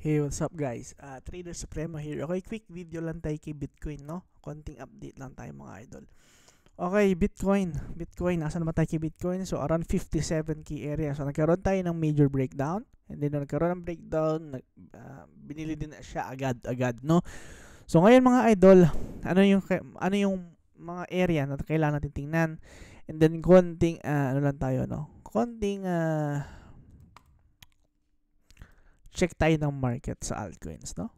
Hey, what's up guys? Trader Supremo here. Okay, quick video lang tayo kay Bitcoin, no? Konting update lang tayo mga idol. Okay, Bitcoin. Nasaan naman tayo kay Bitcoin? So, around 57k area. So, nagkaroon tayo ng major breakdown. And then, nung nagkaroon ng breakdown, binili din na siya agad-agad, no? So, ngayon mga idol, ano yung mga area na kailangan natin tingnan? And then, konting, ano lang tayo, no? Konting, check tayo ng market sa altcoins, no?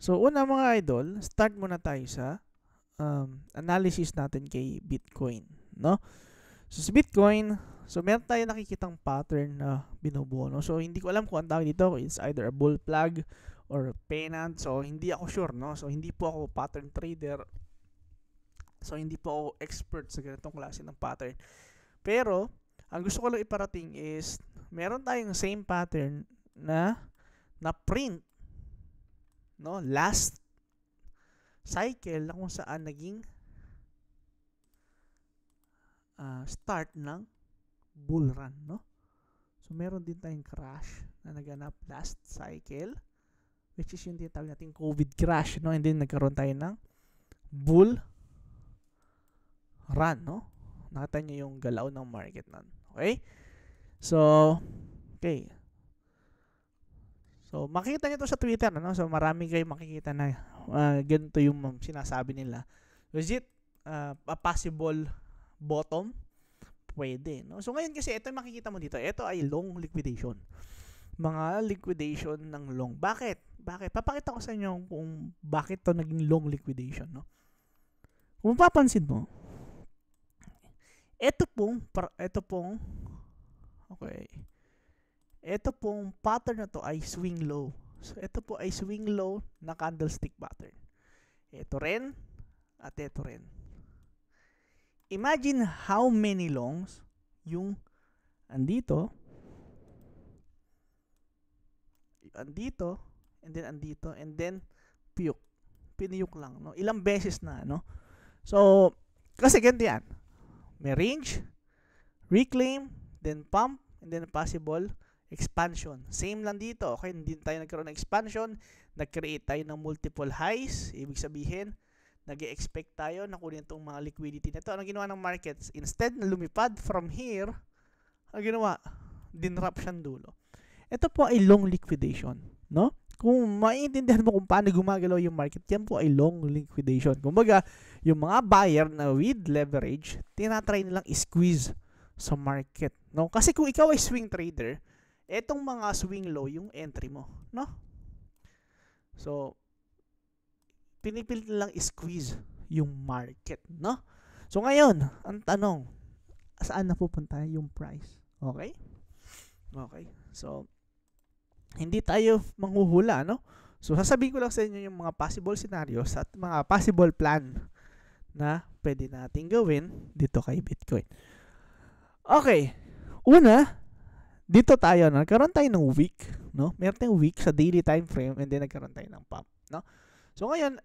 So, una mga idol, start muna tayo sa analysis natin kay Bitcoin, no? So, sa Bitcoin, so meron tayo nakikitang pattern na binubuo, no? So, hindi ko alam kung ang tawag dito, it's either a bull flag or pennant. So, hindi ako sure, no? So, hindi po ako pattern trader. So, hindi po ako expert sa ganitong klase ng pattern. Pero, ang gusto ko lang iparating is, meron tayong same pattern na print, no, last cycle na kung saan naging start ng bull run, no? So meron din tayong crash na naganap last cycle, which is yung tinatawag natin COVID crash, no? And then nagkaroon tayo ng bull run, no? Nakita nyo yung galaw ng market nun. Okay? So, okay. So, makikita nyo to sa Twitter, no? So, marami kayong makikita na ganito yung sinasabi nila. Is it a possible bottom? Pwede, no? So, ngayon kasi, ito yung makikita mo dito. Ito ay long liquidation. Mga liquidation ng long. Bakit? Papakita ko sa inyo kung bakit to naging long liquidation, no? Kung papansin mo, ito pong pattern na to ay swing low. So, ito po ay swing low na candlestick pattern. Ito rin, at ito rin. Imagine how many longs yung andito, and then piniyok lang, no? Ilang beses na, no? So, kasi ganito yan. May range, reclaim, then pump, and then possible expansion. Same lang dito. Okay, hindi tayo nagkaroon ng expansion. Nag-create tayo ng multiple highs. Ibig sabihin, nag-expect tayo na kunin itong mga liquidity nito. Anong ginawa ng markets? Instead na lumipad from here, ang ginawa, dinrap siyang dulo. Ito po ay long liquidation, no? Kung maiintindihan mo kung paano gumagalaw yung market, yan po ay long liquidation. Kumbaga, yung mga buyer na with leverage, tinatry nilang squeeze sa market, no? Kasi kung ikaw ay swing trader, etong mga swing low yung entry mo, no? So, pinipilit nilang squeeze yung market, no? So, ngayon, ang tanong, saan napupunta yung price? Okay? Okay. So, hindi tayo manghuhula, no? So, sasabihin ko lang sa inyo yung mga possible scenarios at mga possible plan na pwede nating gawin dito kay Bitcoin. Okay. Una, dito tayo, no? Nagkaroon tayo ng week, no? Meron tayong week sa daily time frame and then nagkaroon tayo ng pump, no? So, ngayon,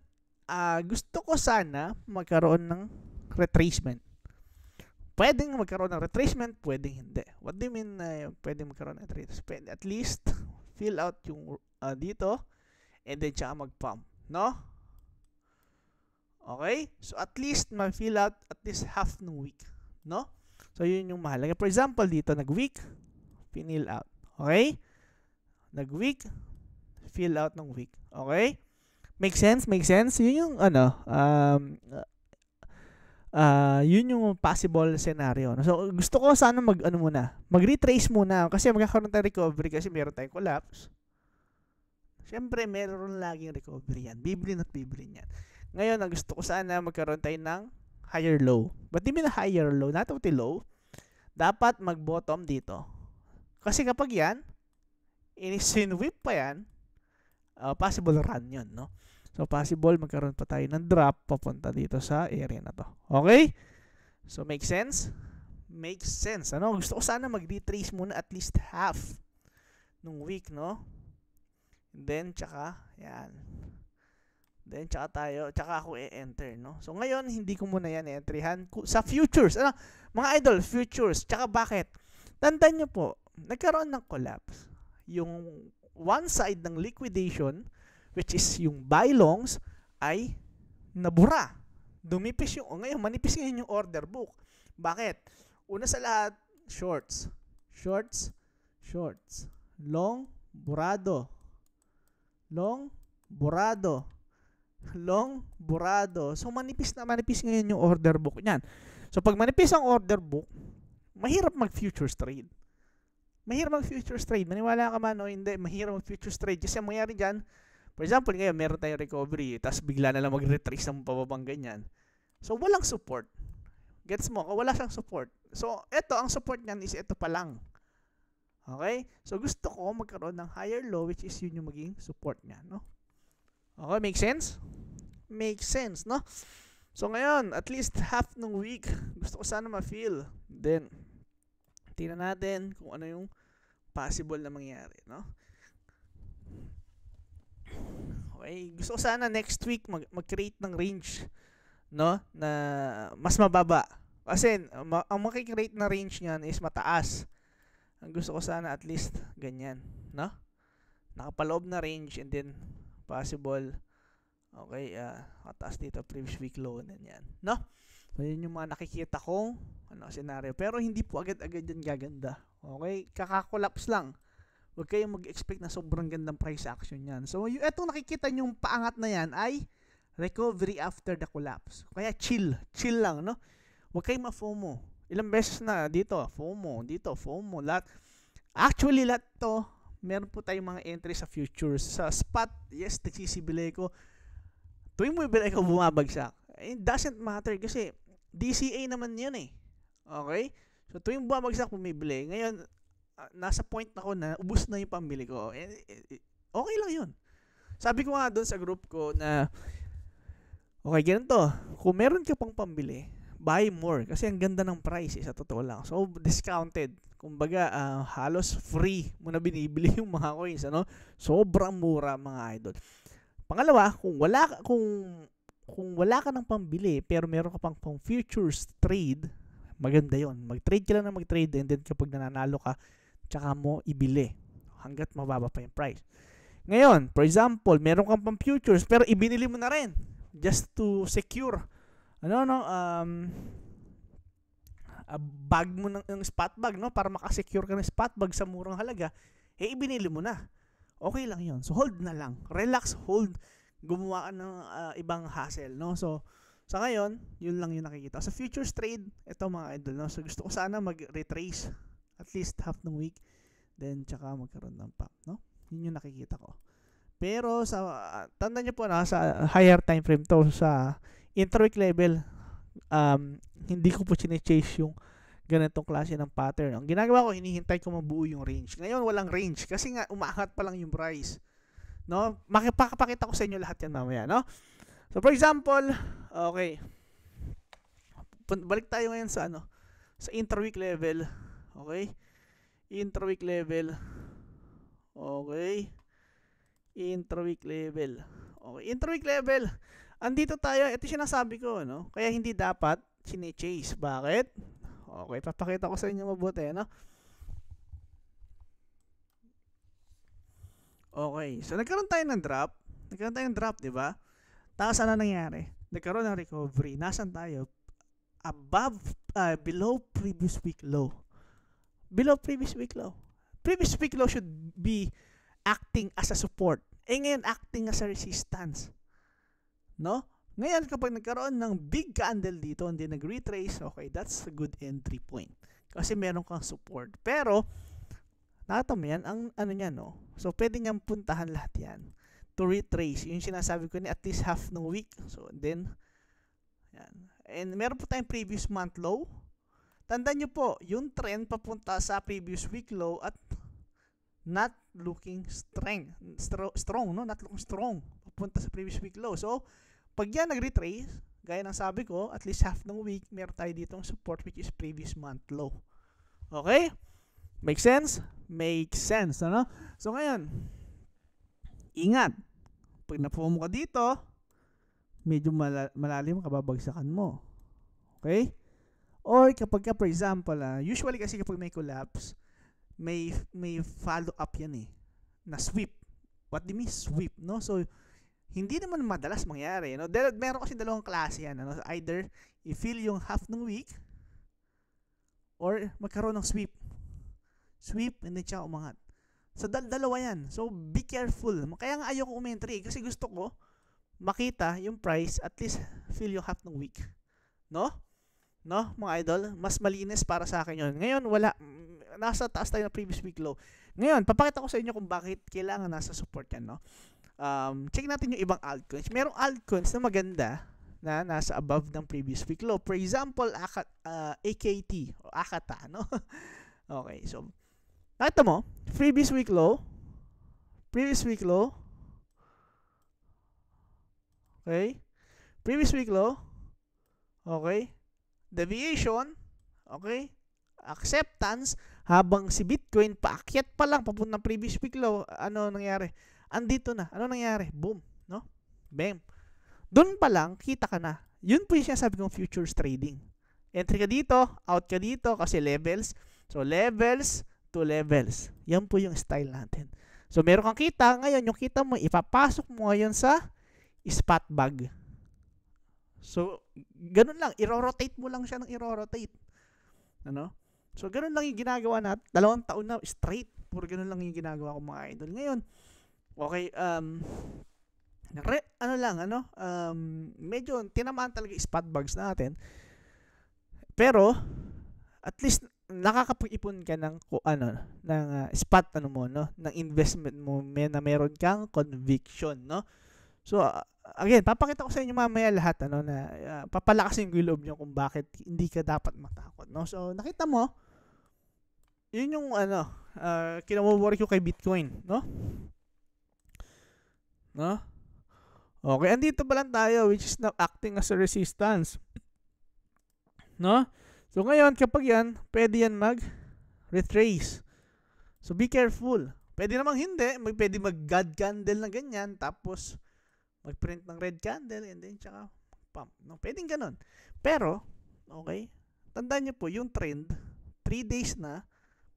gusto ko sana magkaroon ng retracement. Pwedeng magkaroon ng retracement, pwedeng hindi. What do you mean pwedeng magkaroon ng retracement? At least, fill out yung dito and then tsaka mag-pump, no? Okay? So, at least ma-fill out at least half ng week, no? So, yun yung mahalaga. For example, dito, nag-week, fill out. Okay? Nag-week, fill out ng week. Okay? Make sense? Yun yung, yun yung possible scenario. So, gusto ko sana mag-retrace muna. Kasi magkakaroon tayo recovery kasi meron tayong collapse. Siyempre, meron laging recovery yan. Bibili yan. Ngayon, ang gusto ko sana magkaroon tayo ng higher low. But di na higher low, not only low, dapat mag-bottom dito. Kasi kapag yan, in-swing pa yan, possible run yun, no? So, possible magkaroon pa tayo ng drop papunta dito sa area na to. Okay? So, make sense? Makes sense. Ano? Gusto ko sana mag-retrace muna at least half nung week, no? And then, tsaka, yan. Then, tsaka ako i-enter, no? So, ngayon, hindi ko muna yan i-entryhan. Sa futures, mga idol, futures. Tsaka bakit? Tandaan nyo po, nagkaroon ng collapse. yung one side ng liquidation, which is yung buy longs, ay nabura. Dumipis yung, ngayon, manipis ngayon yung order book. Bakit? Una sa lahat, shorts. Shorts, shorts. Long, burado. Long, burado. Long, burado. So, manipis na manipis ngayon yung order book niyan. So, pag manipis ang order book, mahirap mag-futures trade. Mahirap mag-futures trade. Maniwala ka man o hindi, mahirap mag-futures trade. Kasi ang mangyari dyan, for example, ngayon, meron tayong recovery, tapos bigla na lang mag-retrace ng pababang ganyan. So, walang support. Gets mo? Wala siyang support. So, ito, ang support niyan is ito pa lang. Okay? So, gusto ko magkaroon ng higher low, which is yun yung maging support niya, no? Okay, make sense? Make sense, no? So, ngayon, at least half ng week, gusto ko sana ma-feel. Then, tingnan natin kung ano yung possible na mangyari, no? Okay, gusto ko sana next week mag-create ng range, no? Na mas mababa. Kasi, ang makikreate na range niyan is mataas. Ang gusto ko sana at least ganyan, no? Nakapaloob na range and then possible. Okay, mataas dito previous week low na yan, no? So, yun yung mga nakikita kong scenario. Pero hindi po agad-agad yan gaganda. Okay? Kakakolapse lang. Huwag kayong mag-expect na sobrang gandang price action yan. So, etong nakikita nyo yung paangat na yan ay recovery after the collapse. Kaya chill. Chill lang, no? Huwag kayong ma-FOMO. Ilang beses na dito, FOMO, dito, FOMO. Lahat. Actually, lahat to, meron po tayong mga entry sa futures. Sa spot, yes, nagsisibili ko. Tuwing mo ibili ko, bumabagsak. It doesn't matter kasi DCA naman yun eh. Okay? So, tuwing bumabagsak, bumibili. Ngayon, nasa point na ko na ubus na yung pambili ko. Okay lang yun. Sabi ko nga doon sa group ko na okay, ganito. Kung meron ka pang pambili, buy more. Kasi ang ganda ng price sa totoo lang. So, discounted. Kumbaga, halos free mo na binibili yung mga coins. Ano? Sobrang mura mga idol. Pangalawa, kung wala ka ng pambili pero meron ka pang futures trade, maganda yon. Mag-trade ka lang na mag-trade and then kapag nananalo ka, tsaka mo ibili hanggat mababa pa yung price. Ngayon, for example, meron kang pang futures pero ibinili mo na rin just to secure bag mo ng spot bag, no, para makasecure ka ng spot bag sa murang halaga, ibinili mo na. Okay lang yun. So, hold na lang. Relax, hold. Gumawa ka ng ibang hassle, no? So, sa ngayon, yun lang yung nakikita. Sa futures trade, ito mga idol, no? So, gusto ko sana mag-retrace at least half ng week. Then, tsaka magkaroon ng pop, no? Yun yung nakikita ko. Pero, tandaan nyo po na, sa higher time frame to, sa intraweek level, hindi ko po chine-chase yung ganitong klase ng pattern. Ang ginagawa ko, hinihintay ko mabuo yung range. Ngayon, walang range kasi nga umaangat pa lang yung price. No? Makipakita ko sa inyo lahat yan mamaya, no? So, for example, okay. Balik tayo ngayon sa sa intraweek level. Okay? Intraweek level. Okay? Intraweek level. Okay, intraweek level. Andito tayo, ito sinasabi ko, no? Kaya hindi dapat chine-chase. Bakit? Okay, papakita ko sa inyo mabuti, no? Okay, so nagkaroon tayo ng drop. Nagkaroon tayo ng drop, di ba? Tapos ano nangyari? Nagkaroon ng recovery. Nasaan tayo? Below previous week low. Below previous week low. Previous week low should be acting as a support. Ngayon, acting as a resistance. No? Ngayon, kapag nagkaroon ng big candle dito and then nag-retrace, okay, that's a good entry point. Kasi meron kang support. Pero, nakita mo yan, ang niya, no? So, pwede niyang puntahan lahat yan to retrace. Yung sinasabi ko ni at least half ng week. So, then, yan. And meron po tayong previous month low. Tandaan nyo po, yung trend papunta sa previous week low at not looking strong, no? Not looking strong. Papunta sa previous week low. So, pag yan nag-retrace, gaya ng sabi ko, at least half ng week, meron tayo ditong support which is previous month low. Okay? Make sense? Make sense, ano? So, ngayon, ingat. Pag na-FOMO ka dito, medyo malalim kababagsakan mo. Okay? Or kapag ka, for example, usually kasi kapag may collapse, may follow-up yan eh. na sweep. What do you mean sweep, no? So hindi naman madalas mangyari, no? Meron kasi dalawang klase yan, ano? Either i-fill yung half ng week or magkaroon ng sweep. Sweep and then siya umangat. So dalawa yan. So be careful. Kaya nga ayoko umentry kasi gusto ko makita yung price at least fill yung half ng week. No? No, mga idol, mas malinis para sa akin yun. Ngayon, wala. Nasa taas tayo ng previous week low. Ngayon, papakita ko sa inyo kung bakit kailangan nasa support yan, no? Check natin yung ibang altcoins. Merong altcoins na maganda na nasa above ng previous week low. For example, AKT o Akata, no? Okay, so nakita mo, previous week low, okay, previous week low, okay, deviation, okay, acceptance, habang si Bitcoin paakyat pa lang papuntang previous week low, ano nangyari? Andito na. Ano nangyari? Boom, no? Bam. Doon pa lang kita ka na. Yun po yung sinasabi kong futures trading. Entry ka dito, out ka dito kasi levels. So levels to levels. Yan po yung style natin. So meron kang kita, ngayon yung kita mo ipapasok mo ngayon sa spot bag. So ganun lang, i-rotate mo lang siya ng i-rotate. Ano? So ganun lang yung ginagawa natin. 2 taon na straight. Puro ganun lang yung ginagawa ko mga idol. Ngayon, okay, medyo tinamaan talaga spot bags natin. Pero at least nakakapag-ipon ka ng spot ng investment mo na meron kang conviction, no? So again, papakita ko sa inyo mamaya lahat na papalakasin ko yung loob niyo kung bakit hindi ka dapat matakot, no? So nakita mo, yun yung kinawo-worry ko kay Bitcoin, no? No? Okay, andito pa lang tayo, which is now acting as a resistance. No? So ngayon, kapag yan, pwede yan mag-retrace. So be careful. Pwede namang hindi. Pwede mag-God candle na ganyan, tapos mag-print ng red candle, and then tsaka pump. No? Pwedeng ganun. Pero, okay, tandaan nyo po, yung trend, 3 days na,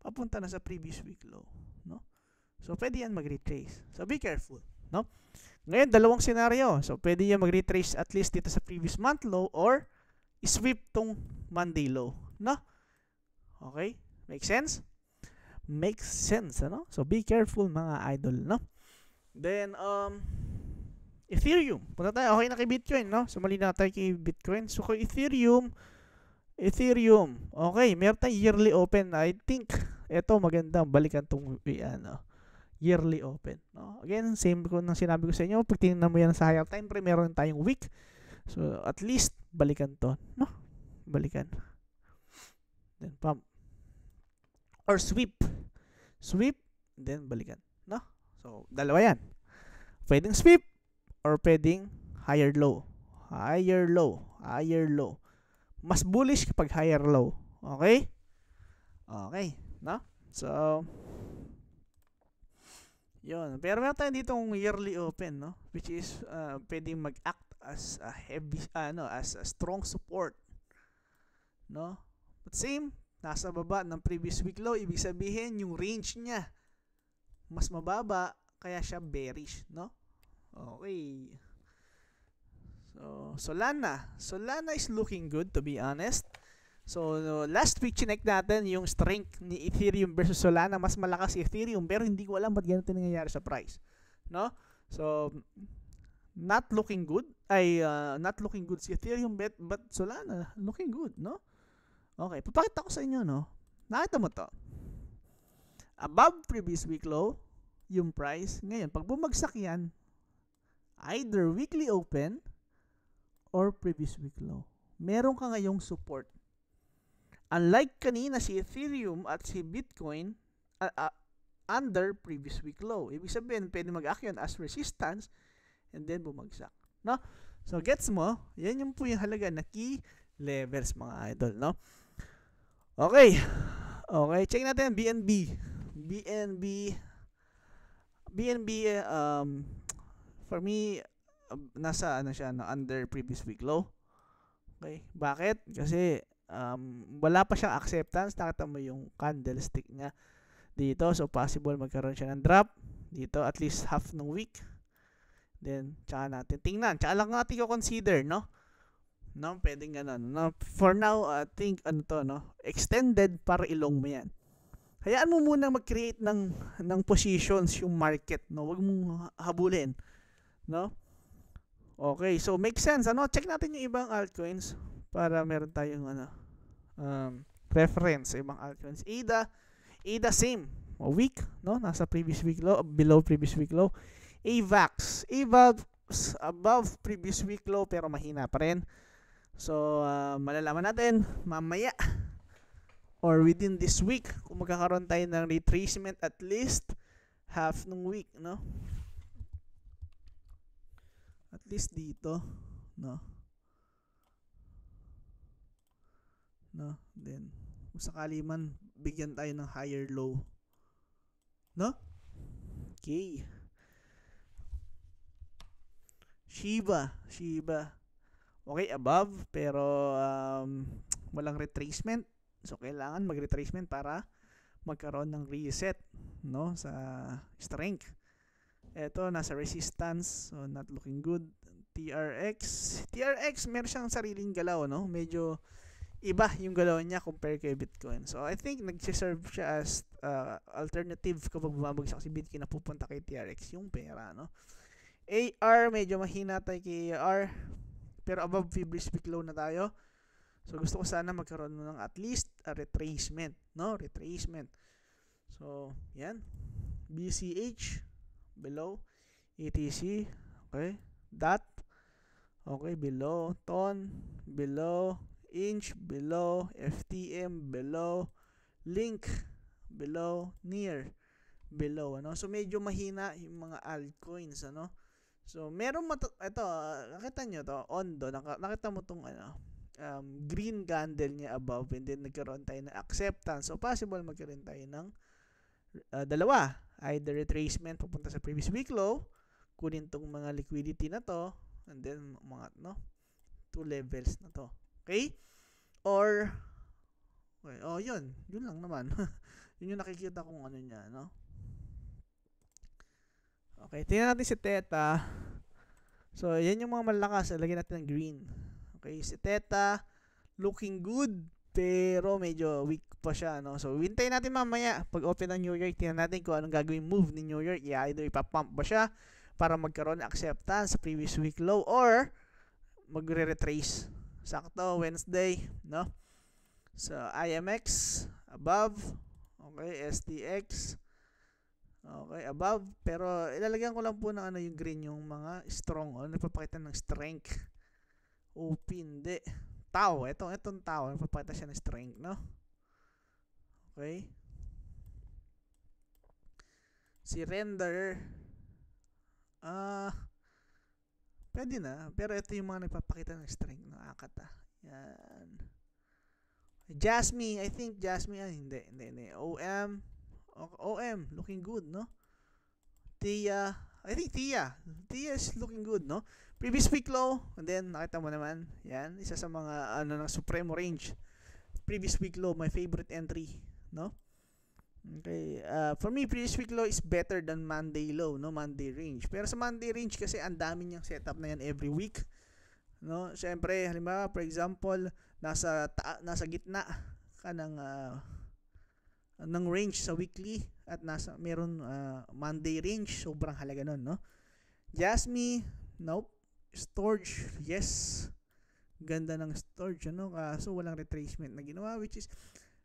papunta na sa previous week low. No? So pwede yan mag-retrace. So be careful. No? Ngayon, dalawang scenario. So pwede yan mag-retrace at least dito sa previous month low or sweep tong Monday low, no? Okay? Make sense? Makes sense, ano? So be careful mga idol, no? Then Ethereum. Punta tayo, okay na kay Bitcoin, no? So mali na tayo kay Bitcoin. So kay Ethereum, okay, meron tayong yearly open. I think ito maganda, balikan tong yearly open, no? Again, same ko nang sinabi ko sa inyo, pag tingnan mo yan sa higher time frame, meron tayong week. So at least balikan to, no? Balikan. Then pump. Or sweep, then balikan, no? So dalawa yan. Pwedeng sweep or pwedeng higher low. Mas bullish kapag higher low. Okay? Okay, no? So yun. Pero meron tayo ditong yearly open, no? Which is pwedeng mag-act as a heavy as a strong support, no? But same, nasa baba ng previous week low, ibig sabihin yung range niya mas mababa, kaya siya bearish, no? Okay. So Solana is looking good, to be honest. So last week chinek natin yung strength ni Ethereum versus Solana, mas malakas si Ethereum pero hindi ko alam ba't ganito nangyayari sa price, no? So not looking good si Ethereum but Solana looking good, no? Okay, papakita ko sa inyo, no? Nakita mo to. Above previous week low yung price. Ngayon, pag bumagsak yan, either weekly open or previous week low, meron ka ngayong support. Unlike kanina si Ethereum at si Bitcoin under previous week low. Ibig sabihin, pwede mag-act as resistance and then bumagsak, no? So gets mo? Yan yung po yung halaga na key levels, mga idol, no? Okay, check natin BNB. For me, nasa siya, no, under previous week low. Okay, bakit? Kasi wala pa siyang acceptance. Nakita mo yung candlestick niya dito, so possible magkaroon siya ng drop. dito at least half ng week. Then tsaka natin tingnan, tsaka lang natin i-consider, no? No, pwedeng ganun, no? For now, I think ano to, no? Extended para ilong mo yan. Hayaan mo muna mag-create ng positions yung market, no? Huwag mong habulin, no? Okay, so make sense, ano? Check natin yung ibang altcoins para meron tayong reference sa ibang altcoins. ADA same, weak, no? Nasa previous week low, below previous week low. AVAX above previous week low pero mahina pa rin. So, malalaman natin mamaya or within this week kung magkakaroon tayo ng retracement at least half ng week, no? At least dito, no? No? Then, kung sakali man, bigyan tayo ng higher low. No? Okay. Shiba. Okay, above, pero walang retracement. So, kailangan mag-retracement para magkaroon ng reset, no? Sa strength. Ito, nasa resistance. So, not looking good. TRX, meron siyang sariling galaw, no? Medyo iba yung galaw niya compare kay Bitcoin. So, I think nag-serve siya as alternative kapag bumabagsak si Bitcoin na pupunta kay TRX yung pera, no? AR, medyo mahina tayo kay AR. Pero above previous week low na tayo. So, gusto ko sana magkaroon ng at least a retracement, no? Retracement. So, yan. BCH, below. ETC, okay. DAT, okay, below. TON, below. Inch, below. FTM, below. Link, below. Near, below, ano? So, medyo mahina yung mga altcoins, ano? So, meron ito, nakita nyo to, Ondo, nakita mo tong green candle niya above and then nagkaroon tayo ng acceptance. So, possible magkaroon tayo ng dalawa. Either retracement papunta sa previous week low, kunin tong mga liquidity na to, and then mga, no, 2 levels na to. Okay? Or, okay, yun lang naman. Yun yung nakikita kong ano niya, no? Okay, tingnan natin si Theta. So, yan yung mga malakas. Lagyan natin ng green. Okay, si Theta, looking good, pero medyo weak pa siya, no? So, hintayin natin mamaya. Pag open ng New York, tingnan natin kung anong gagawin move ni New York. Either ipapump ba siya para magkaroon ng acceptance sa previous week low or magre-retrace. Sakto, Wednesday, no? So, IMX, above. Okay, STX, okay, above. Pero ilalagyan ko lang po ng yung green, yung mga strong. Nagpapakita ng strength. OP, hindi. Tau. Itong tau. Nagpapakita siya ng strength, no? Okay. Si render. Pwede na. Pero ito yung mga nagpapakita ng strength. Nakakata. Yan. Jasmine. I think Jasmine. Hindi. OM, looking good, no? Tia, I think Tia is looking good, no? Previous week low, and then nakita mo naman, yan, isa sa mga ng Supremo range. Previous week low, my favorite entry, no? Okay, for me, previous week low is better than Monday low, no? Monday range. Pero sa Monday range kasi ang dami niyang setup na yan every week, no? Siyempre, halimbawa, for example, nasa gitna ka ng range sa weekly at meron Monday range, sobrang halaga nun, no? Jasmine, nope. Storage, yes. Ganda ng storage, ano? So walang retracement na ginawa, which is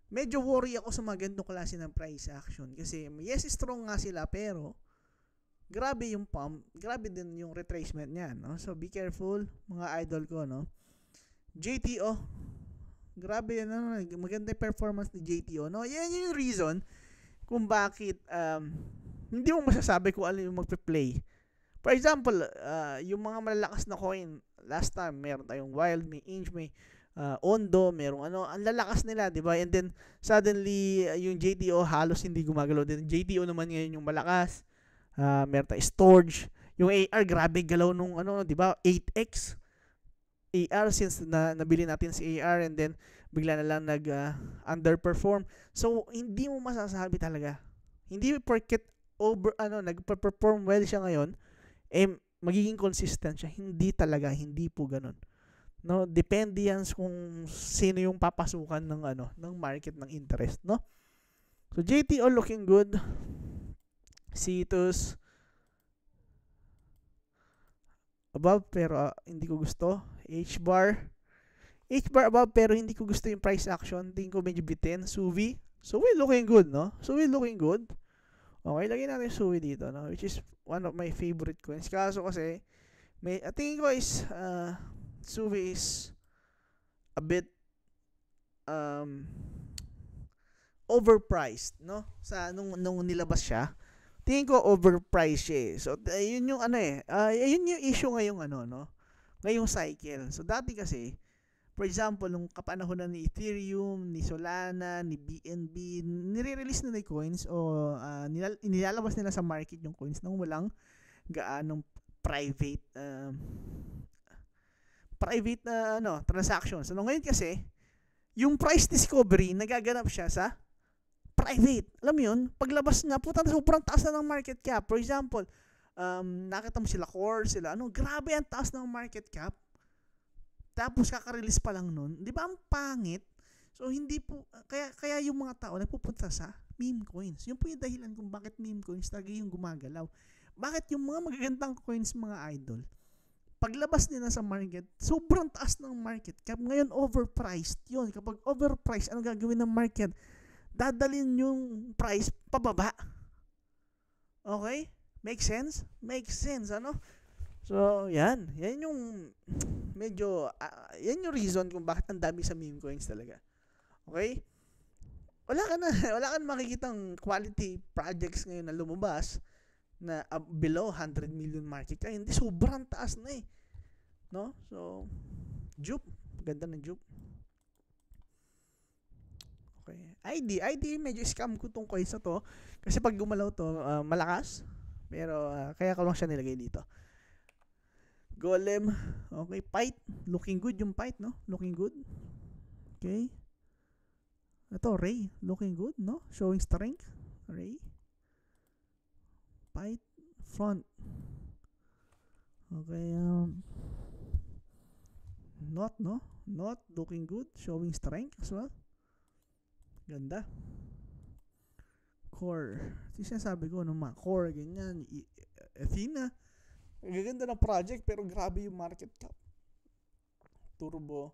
medyo worry ako sa mga ganitong klase ng price action kasi yes, strong nga sila pero grabe yung pump, grabe din yung retracement niya, no? So be careful, mga idol ko, no? JTO, grabe yan, ano? Maganda yung performance ni JTO, no? Yan yung reason kung bakit hindi mo masasabi kung ano yung magpe-play. For example, yung mga malalakas na coin, last time meron tayong Wild, may Inch, may Ondo, merong ang lalakas nila, di ba? And then suddenly yung JTO halos hindi gumagalaw din. JTO naman ngayon yung malakas. Meron tayong Storage, yung AR grabe galaw nung di ba? 8x AR since nabili natin si AR and then bigla na lang underperform. So hindi mo masasabi talaga. Hindi porket nagpa-perform well siya ngayon, eh, magiging consistent siya. Hindi talaga, hindi po ganun. No, depende yan kung sino yung papasukan ng ng market ng interest, no? So JTO looking good. Cetus above pero hindi ko gusto. H bar above pero hindi ko gusto yung price action. Tingin ko medyo bitin. Suvi looking good, no? Suvi looking good. Okay, lagyan natin yung Suvi dito, no? Which is one of my favorite coins. Kaso kasi tingin ko is Suvi is a bit overpriced, no? Sa nung nilabas siya, tingin ko overpriced siya. So yun yung yun yung issue ngayong no? Ngayong cycle. So dati kasi, for example, nung kapanahonan ni Ethereum, ni Solana, ni BNB, nire-release na yung coins o nilalabas nila sa market yung coins nang walang gaanong private transactions. So ngayon kasi, yung price discovery nagaganap siya sa private. Alam mo yun? Paglabas nga, sobrang taas na ng market cap. For example, nakita mo sila Core, grabe ang taas ng market cap. Tapos kaka-release pa lang nun. Di ba ang pangit? So hindi po, kaya yung mga tao nagpupunta sa meme coins. Yun po yung dahilan kung bakit meme coins talaga yung gumagalaw. Bakit yung mga magagandang coins, mga idol, paglabas nila sa market, sobrang taas ng market cap. Ngayon, overpriced yun. Kapag overpriced, ano gagawin ng market? Dadalhin yung price pababa. Okay? Make sense? Make sense, ano? So, yan. Yan yung medyo, yan yung reason kung bakit ang dami sa meme coins talaga. Okay? Wala ka na makikitang quality projects ngayon na lumabas na below 100 million market cap. Hindi, sobrang taas na eh. No? So, Jupe. Ganda ng Jupe. Okay. ID medyo scam ko tong coins na to. Kasi pag gumalaw to, malakas. Pero, kaya ko lang siya nilagay dito. Golem. Okay. Pyth. Looking good yung Pyth, no? Looking good. Okay. Ito, Ray. Looking good, no? Showing strength. Ray. Pyth. Front. Okay. Not, no? Not looking good. Showing strength as well. Ganda. Core. Ito sinasabi ko, mga core, ganyan. Athena. Gaganda ng project, pero grabe yung market cap. Turbo.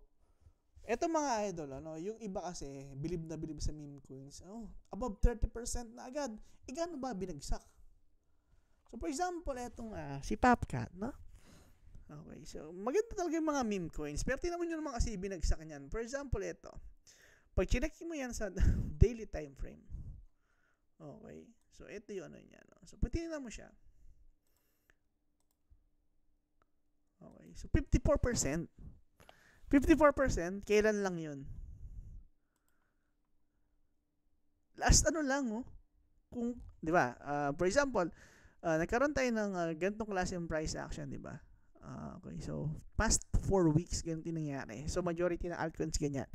Eto mga idol, yung iba kasi, bilib na bilib sa meme coins. Above 30% na agad. Gano'n ba binagsak? So, for example, etong si Popcat, no? Okay, so, maganda talaga yung mga meme coins. Pero tinan mo nyo naman kasi binagsak niyan. For example, ito. Pag chinek mo yan sa daily time frame. Okay. So, ito yung niya. No? So, pag tinignan mo siya. Okay. So, 54%. 54%, kailan lang yun? Last lang, kung, di ba? For example, nagkaroon tayo ng ganitong klase ng price action, di ba? Okay. So, past 4 weeks, ganito nangyari. So, majority ng altcoins ganyan.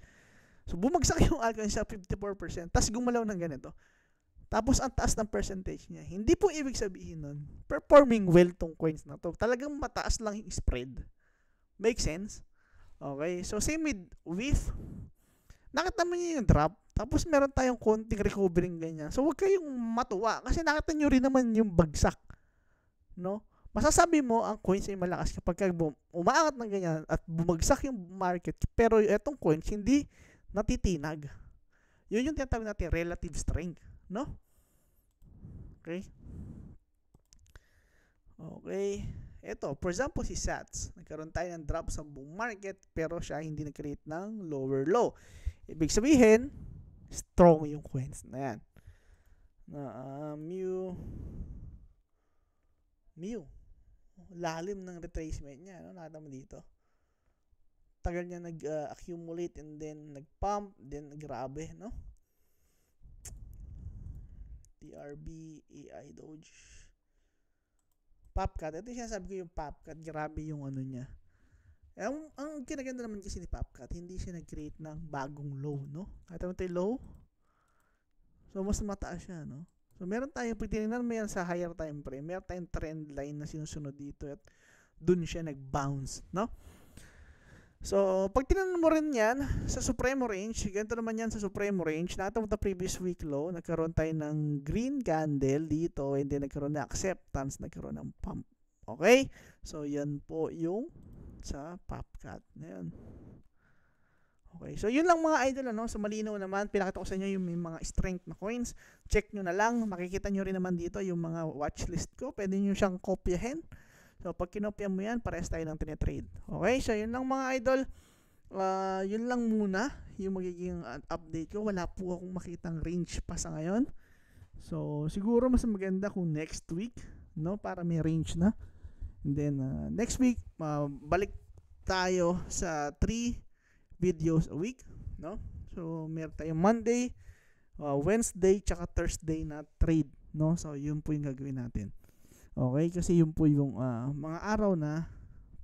So, bumagsak yung altcoins sa 54%, tapos gumalaw ng ganito. Tapos, ang taas ng percentage niya. Hindi po ibig sabihin nun, performing well tong coins na to. Talagang mataas lang yung spread. Make sense? Okay. So, same with WIF. Nakita mo niyo yung drop, tapos meron tayong konting recovering ganyan. So, huwag kayong matuwa kasi nakita nyo rin naman yung bagsak. No? Masasabi mo, ang coins ay malakas kapag umaangat ng ganyan at bumagsak yung market. Pero itong coins, hindi natitinag. Yun yung tinatawag natin relative strength, no? Okay. Okay. Ito, for example, si SATS. Nagkaroon tayo ng drop sa buong market pero siya hindi nag-create ng lower low. Ibig sabihin, strong yung coins na yan. Mew. Lalim ng retracement niya, no? Nakita mo dito. Tagal niya nag-accumulate and then nag-pump, then grabe, no? TRB, AI, Doge. Popcat. Ito yung sinasabi ko yung Popcat. Grabe yung niya. Ang kinaganda naman kasi ni Popcat, hindi siya nag-create ng bagong low, no? Kahit naman ito yung low, so mas mataas siya, no? So meron tayong, pag tinignan mo yan sa higher time frame, meron tayong trend line na sinusunod dito at dun siya nag-bounce, no? So, pag tinignan mo rin yan sa Supremo Range, ganito naman yan sa Supremo Range, nakatawag na previous week low, nagkaroon tayo ng green candle dito, and then nagkaroon na acceptance, nagkaroon ng pump. Okay? So, yan po yung sa PopCat na yan. Okay, so yun lang mga idol, ano? So malinaw naman, pinakita ko sa inyo yung may mga strength na coins. Check nyo na lang, makikita nyo rin naman dito yung mga watchlist ko. Pwede nyo siyang kopyahin. So pag kinopya mo yan, parehas tayo ng tinetrade. Okay, so yun lang mga idol. Yun lang muna yung magiging update ko. Wala po akong makitang range pa sa ngayon. So siguro mas maganda kung next week, no? Para may range na. And then next week, balik tayo sa 3 videos a week, no? So meron tayong Monday, Wednesday, tsaka Thursday na trade, no? So yun po yung gagawin natin. Okay, kasi yun po yung mga araw na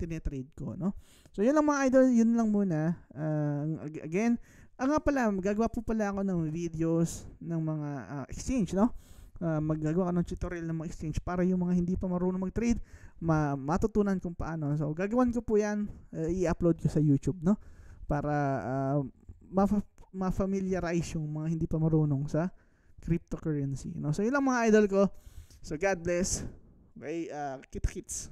tinetrade ko, no? So yun lang mga idol, yun lang muna. Again, nga pala, magagawa po pala ako ng videos ng mga exchange, no? Maggagawa ka ng tutorial ng mga exchange para yung mga hindi pa marunong mag-trade, matutunan kung paano. So gagawin ko po yan, i-upload ko sa YouTube, no? Para ma-familiarize yung mga hindi pa marunong sa cryptocurrency, no? So yun lang mga idol ko. So God bless. Okay, kita-kits.